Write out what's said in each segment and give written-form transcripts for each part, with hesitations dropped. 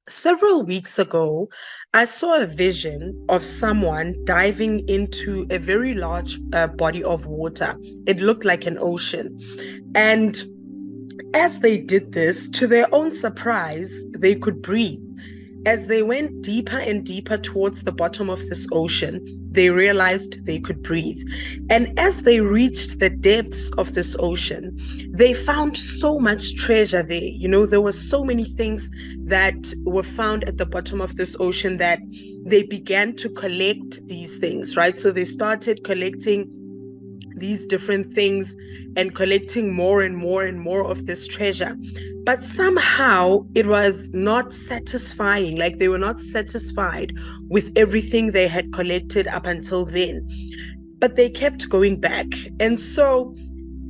Several weeks ago, I saw a vision of someone diving into a very large body of water. It looked like an ocean. And as they did this, to their own surprise, they could breathe. As they went deeper and deeper towards the bottom of this ocean, they realized they could breathe. And as they reached the depths of this ocean, they found so much treasure there. There were so many things that were found at the bottom of this ocean that they began to collect these things, right? So they started collecting these different things and collecting more and more and more of this treasure. But somehow it was not satisfying. Like they were not satisfied with everything they had collected up until then. But they kept going back. And so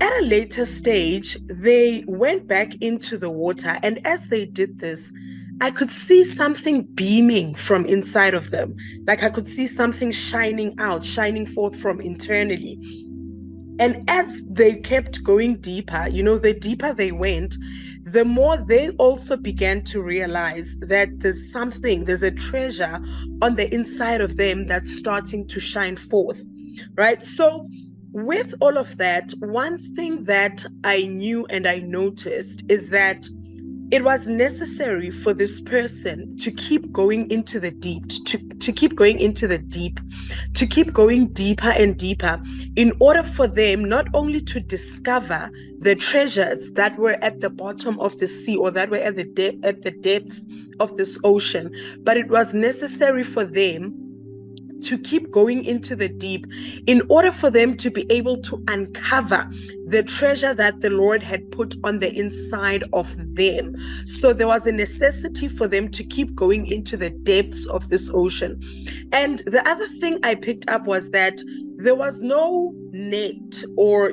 at a later stage, they went back into the water. And as they did this, I could see something beaming from inside of them. Like I could see something shining out, shining forth from internally. And as they kept going deeper, the deeper they went, the more they also began to realize that there's a treasure on the inside of them that's starting to shine forth, right? So, with all of that, one thing that I knew and I noticed is that it was necessary for this person to keep going into the deep, to keep going into the deep, to keep going deeper and deeper in order for them not only to discover the treasures that were at the bottom of the sea or that were at the depths of this ocean, but it was necessary for them to keep going into the deep in order for them to be able to uncover the treasure that the Lord had put on the inside of them. So there was a necessity for them to keep going into the depths of this ocean. And the other thing I picked up was that there was no net or,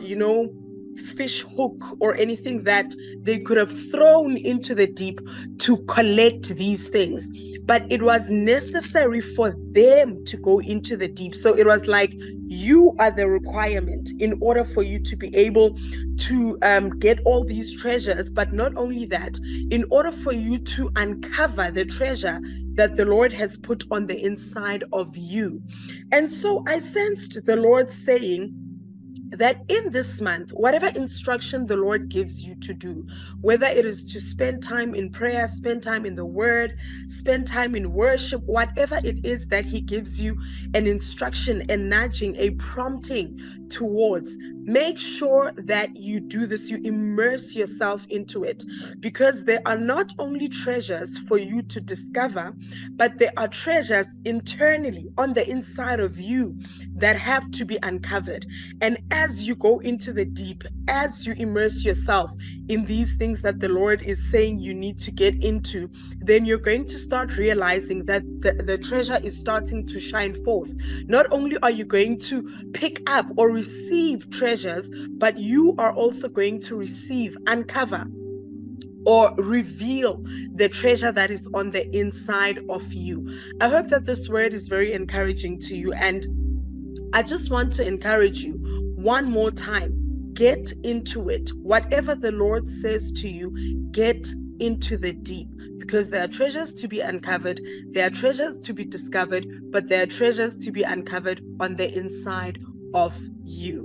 fish hook or anything that they could have thrown into the deep to collect these things, but it was necessary for them to go into the deep. So it was like you are the requirement in order for you to be able to get all these treasures. But not only that, in order for you to uncover the treasure that the Lord has put on the inside of you. And so I sensed the Lord saying that in this month, whatever instruction the Lord gives you to do, whether it is to spend time in prayer, spend time in the word, spend time in worship, whatever it is that he gives you an instruction, a nudging, a prompting towards, make sure that you do this, you immerse yourself into it, because there are not only treasures for you to discover, but there are treasures internally on the inside of you that have to be uncovered. And as you go into the deep, as you immerse yourself in these things that the Lord is saying you need to get into, then you're going to start realizing that the treasure is starting to shine forth. Not only are you going to pick up or receive treasures, but you are also going to receive, uncover, or reveal the treasure that is on the inside of you. I hope that this word is very encouraging to you. And I just want to encourage you one more time. Get into it. Whatever the Lord says to you, get into the deep, because there are treasures to be uncovered, there are treasures to be discovered, but there are treasures to be uncovered on the inside of you.